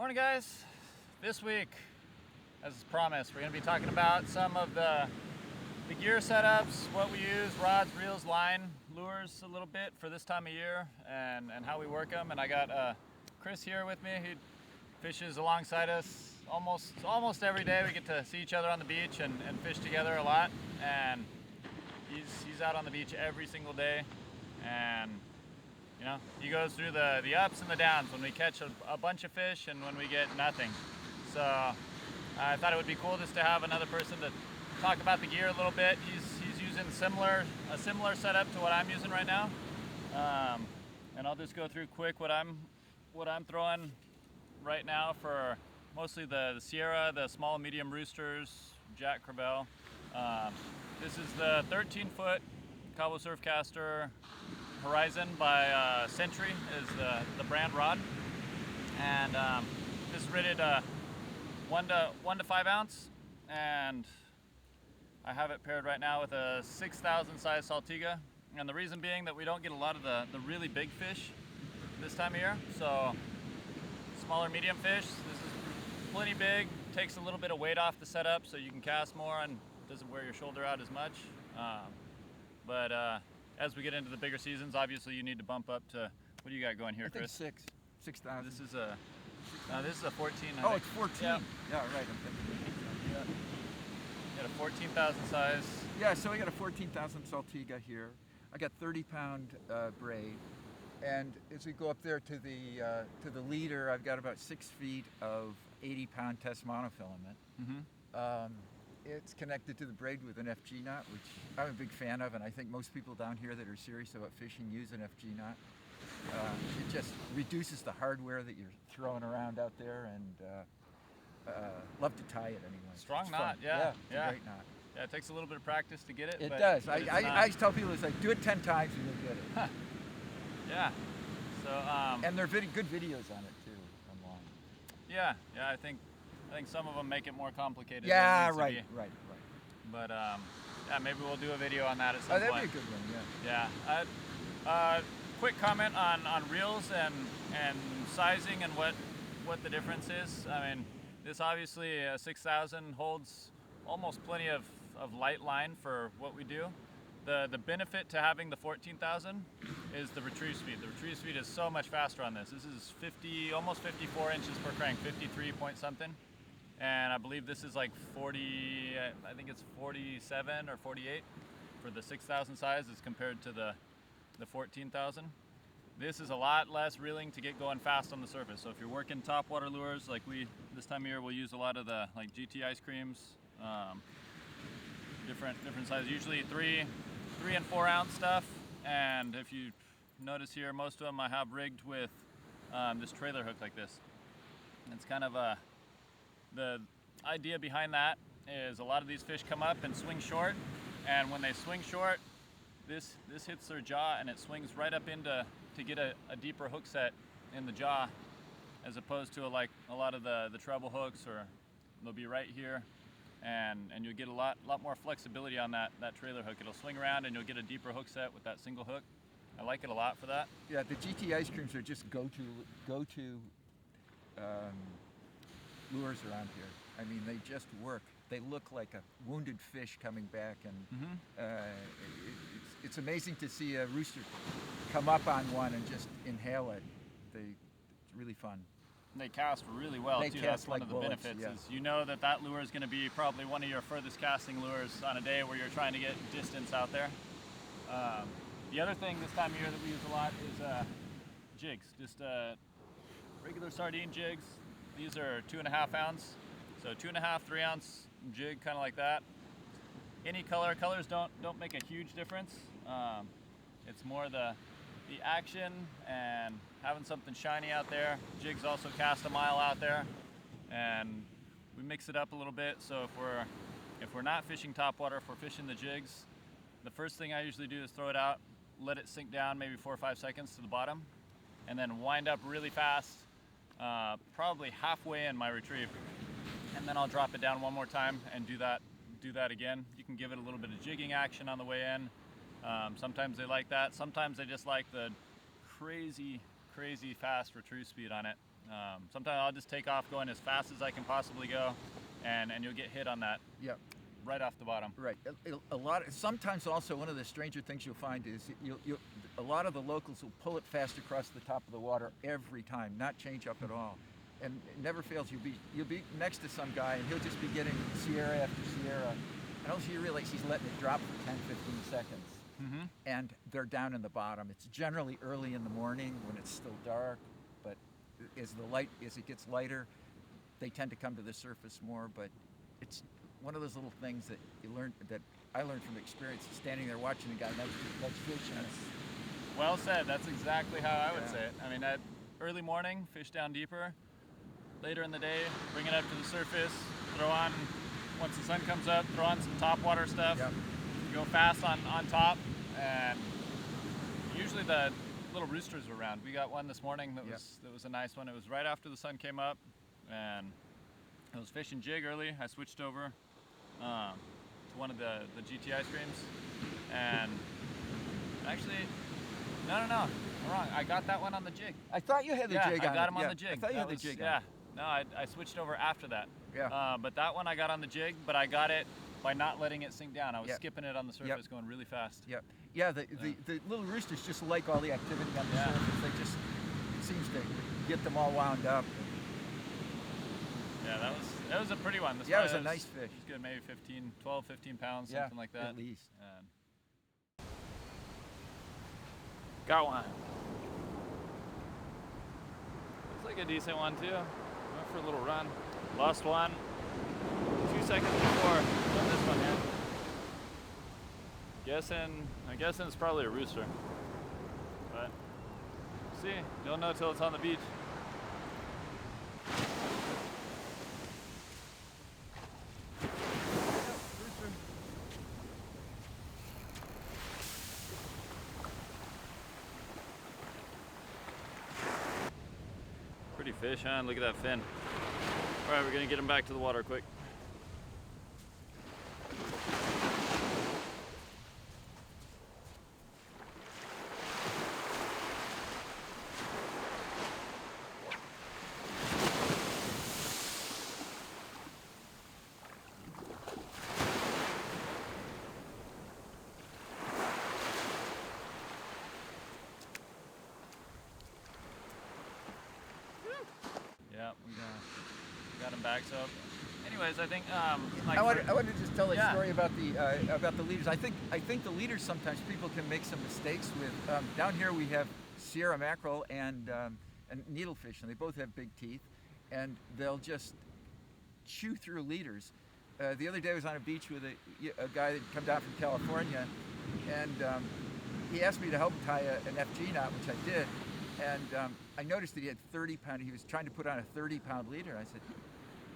Morning, guys. This week, as promised, we're going to be talking about some of the gear setups, what we use, rods, reels, line, lures a little bit for this time of year, and how we work them. And I got Chris here with me. He fishes alongside us almost every day. We get to see each other on the beach and fish together a lot. And he's out on the beach every single day, and you know, he goes through the ups and the downs when we catch a bunch of fish and when we get nothing. So I thought it would be cool just to have another person to talk about the gear a little bit. He's using a similar setup to what I'm using right now, and I'll just go through quick what I'm throwing right now for mostly the Sierra, the small and medium roosters, Jack Crevalle. This is the 13-foot Cabo Surfcaster Horizon by Century is the brand rod, and this is rated 1 to 5 ounce, and I have it paired right now with a 6,000 size Saltiga. And the reason being that we don't get a lot of the really big fish this time of year, so smaller medium fish. This is plenty big, takes a little bit of weight off the setup so you can cast more and doesn't wear your shoulder out as much. But as we get into the bigger seasons, obviously you need to bump up to, what do you got going here, Chris? 6,000. This is a 14. Oh, it's 14. Yeah, yeah, right. I'm thinking. yeah. Got a 14,000 size. Yeah, so I got a 14,000 Saltiga here. I got 30-pound braid, and as we go up there to the leader, I've got about 6 feet of 80-pound test monofilament. Mm-hmm. It's connected to the braid with an FG knot, which I'm a big fan of, and I think most people down here that are serious about fishing use an FG knot. It just reduces the hardware that you're throwing around out there, and love to tie it anyway. Strong It's knot, fun. yeah. It's a great knot. Yeah, it takes a little bit of practice to get it. It but, does. but I tell people, it's like, do it 10 times and you'll get it. Huh. Yeah. So and there are good videos on it too, online. Yeah. I think some of them make it more complicated. Yeah, than it needs to right. be. But yeah, maybe we'll do a video on that at some point. That'd be a good one. Yeah. Yeah. Quick comment on reels and sizing and what the difference is. I mean, this obviously 6,000 holds almost plenty of light line for what we do. The benefit to having the 14,000 is the retrieve speed. The retrieve speed is so much faster on this. This is almost 54 inches per crank, 53 point something. And I believe this is like 40, I think it's 47 or 48 for the 6,000 size as compared to the 14,000. This is a lot less reeling to get going fast on the surface. So if you're working topwater lures, like this time of year, we'll use a lot of the like GT ice creams, different sizes, usually 3 and 4 ounce stuff. And if you notice here, most of them I have rigged with this trailer hook like this. It's kind of the idea behind that is a lot of these fish come up and swing short, and when they swing short, this hits their jaw and it swings right up into to get a deeper hook set in the jaw, as opposed to like a lot of the treble hooks, or they'll be right here, and you'll get a lot more flexibility on that trailer hook. It'll swing around and you'll get a deeper hook set with that single hook. I like it a lot for that. Yeah, the GT ice creams are just go-to lures around here. I mean, they just work. They look like a wounded fish coming back, and it's amazing to see a rooster come up on one and just inhale it. It's really fun. They cast really well too. That's one of the benefits. Is you know that lure is going to be probably one of your furthest casting lures on a day where you're trying to get distance out there. The other thing this time of year that we use a lot is jigs, just regular sardine jigs. These are 2.5 ounce, so 2.5, 3 ounce jig, kind of like that. Any colors don't make a huge difference. It's more the action and having something shiny out there. Jigs also cast a mile out there, and we mix it up a little bit. So if we're not fishing topwater, if we're fishing the jigs, the first thing I usually do is throw it out, let it sink down maybe 4 or 5 seconds to the bottom, and then wind up really fast, probably halfway in my retrieve, and then I'll drop it down one more time and do that again. You can give it a little bit of jigging action on the way in. Sometimes they like that. Sometimes they just like the crazy fast retrieve speed on it. Sometimes I'll just take off going as fast as I can possibly go, and you'll get hit on that Yep. right off the bottom. Right. A lot. Sometimes also one of the stranger things you'll find is a lot of the locals will pull it fast across the top of the water every time, not change up at all, and it never fails. You'll be next to some guy and he'll just be getting Sierra after Sierra, and also you realize he's letting it drop for 10, 15 seconds, and they're down in the bottom. It's generally early in the morning when it's still dark, but as it gets lighter, they tend to come to the surface more. But it's one of those little things that I learned from experience, standing there watching a guy that's fishing. Well said. That's exactly how I would Yeah. say it. I mean, at early morning, fish down deeper. Later in the day, bring it up to the surface. Throw on, once the sun comes up, throw on some top water stuff. Yep. Go fast on top, and usually the little roosters were around. We got one this morning that was a nice one. It was right after the sun came up, and I was fishing jig early. I switched over to one of the GTI streams, and actually, no, I'm wrong. I got that one on the jig. I thought you had the jig on. I got it. him on Yeah. the jig. I thought you That had was- the jig yeah. on. No, I switched over after that. Yeah. But that one I got on the jig, but I got it by not letting it sink down. I was Yep. skipping it on the surface, going really fast. Yep. Yeah. The little roosters just like all the activity on the Yeah. surface. It seems to get them all wound up. Yeah, that was a pretty one. This Yeah, it one was a nice fish. It was good, maybe 12, 15 pounds, something like that. At least. And got one. Looks like a decent one too. Went for a little run. Lost one 2 seconds before this one here. I'm guessing it's probably a rooster. But see, you'll know till it's on the beach. Pretty fish, huh? Look at that fin. All right, we're gonna get him back to the water quick. Yeah, we got him back. So, anyways, I think like I want to just tell a Yeah. story about the leaders. I think the leaders, sometimes people can make some mistakes with. Down here we have Sierra mackerel and needlefish, and they both have big teeth, and they'll just chew through leaders. The other day I was on a beach with a guy that come down from California, and he asked me to help him tie an FG knot, which I did. And I noticed that he had 30-pound. He was trying to put on a 30-pound leader. I said,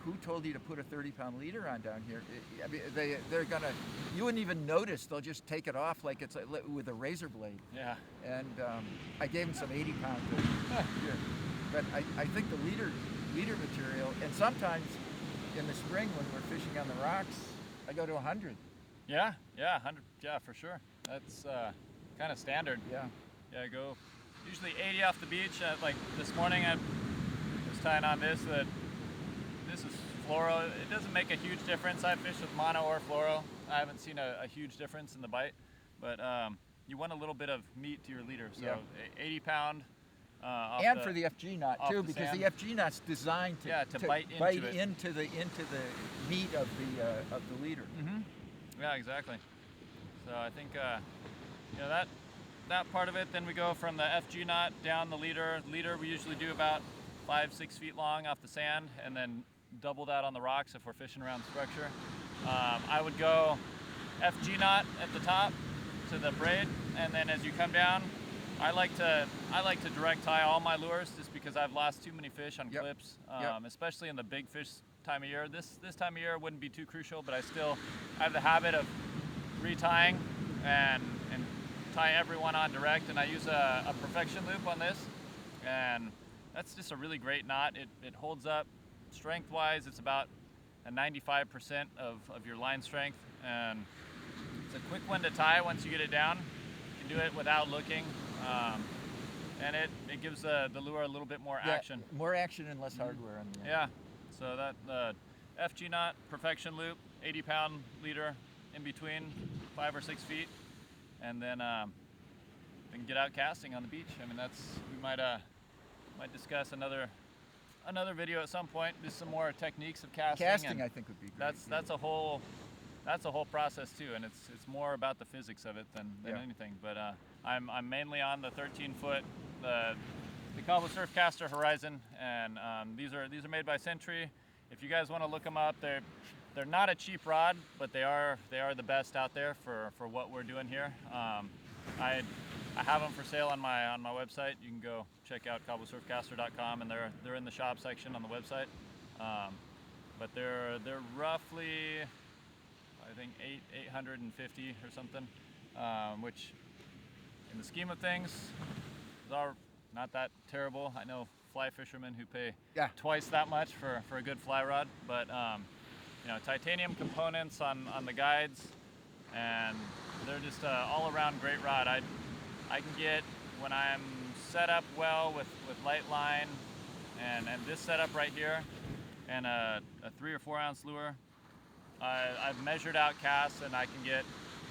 "Who told you to put a 30-pound leader on down here?" I mean, they're gonna. You wouldn't even notice. They'll just take it off like it's with a razor blade. Yeah. And I gave him some 80-pound here. But I think the leader material, and sometimes in the spring when we're fishing on the rocks, I go to 100. Yeah, 100. Yeah, for sure. That's kind of standard. Yeah. Yeah, I go usually 80 off the beach. Like this morning, I was tying on this. This is fluoro. It doesn't make a huge difference. I fish with mono or fluoro. I haven't seen a huge difference in the bite, but you want a little bit of meat to your leader. So Yeah. 80-pound. And for the FG knot off too, the because sand. the FG knot's designed to bite into it. into the meat of the leader. Yeah, exactly. So I think that part of it. Then we go from the FG knot down the leader. Leader we usually do about 5-6 feet long off the sand, and then double that on the rocks if we're fishing around structure. I would go FG knot at the top to the braid, and then as you come down, I like to direct tie all my lures just because I've lost too many fish on clips, especially in the big fish time of year. This time of year wouldn't be too crucial, but I have the habit of retying and tie everyone on direct, and I use a perfection loop on this, and that's just a really great knot. It holds up strength-wise. It's about a 95% of your line strength, and it's a quick one to tie once you get it down. You can do it without looking, and it gives the lure a little bit more Yeah, action. more action and less hardware on the end. Yeah, so that FG knot perfection loop, 80-pound leader in between 5 or 6 feet, and then get out casting on the beach. I mean, we might discuss another video at some point. Just some more techniques of casting. Casting, I think, would be great. That's a whole process too, and it's more about the physics of it than anything. But I'm mainly on the 13-foot the Cabo Surfcaster Horizon, and these are made by Century. If you guys want to look them up, they're not a cheap rod, but they are the best out there for what we're doing here. I have them for sale on my website. You can go check out cabosurfcaster.com, and they're in the shop section on the website. But they're roughly, I think, 850 or something, which in the scheme of things is not that terrible. I know fly fishermen who pay twice that much for a good fly rod, but you know, titanium components on the guides, and they're just all around great rod. I can get, when I'm set up well with light line and this setup right here and a 3 or 4 ounce lure, I've measured out casts, and I can get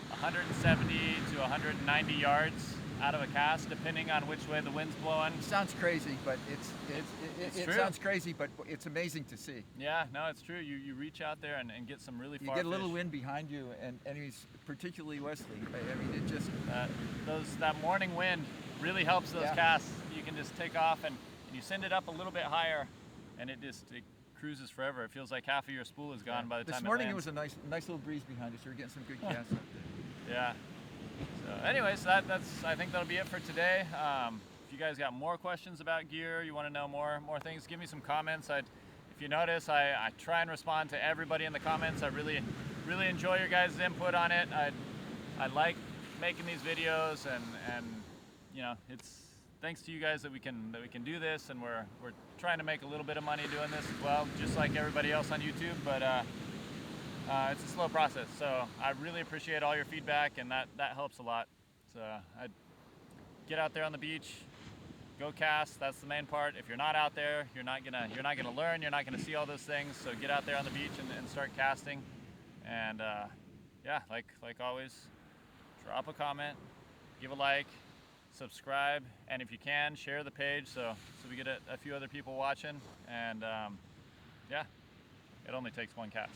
170 to 190 yards out of a cast, depending on which way the wind's blowing. It sounds crazy, but it true. sounds crazy, but it's amazing to see. Yeah, no, it's true. You reach out there and get some really far You get a little fish. wind behind you, and he's particularly Wesley. I mean, it just that morning wind really helps those casts. You can just take off and you send it up a little bit higher, and it cruises forever. It feels like half of your spool is gone by the time This morning it it was lands. a nice little breeze behind us. We're getting some good casts up there. Yeah. So anyways, that's I think that'll be it for today. If you guys got more questions about gear, you want to know more things, give me some comments. If you notice, I try and respond to everybody in the comments. I really enjoy your guys' input on it. I like making these videos, and you know, it's thanks to you guys that we can do this, and we're trying to make a little bit of money doing this as well, just like everybody else on YouTube. But it's a slow process, so I really appreciate all your feedback, and that helps a lot. So I'd get out there on the beach, go cast. That's the main part. If you're not out there, you're not gonna learn. You're not gonna see all those things. So get out there on the beach and start casting. And yeah, like always, drop a comment, give a like, subscribe, and if you can, share the page so we get a few other people watching. And yeah, it only takes one cast.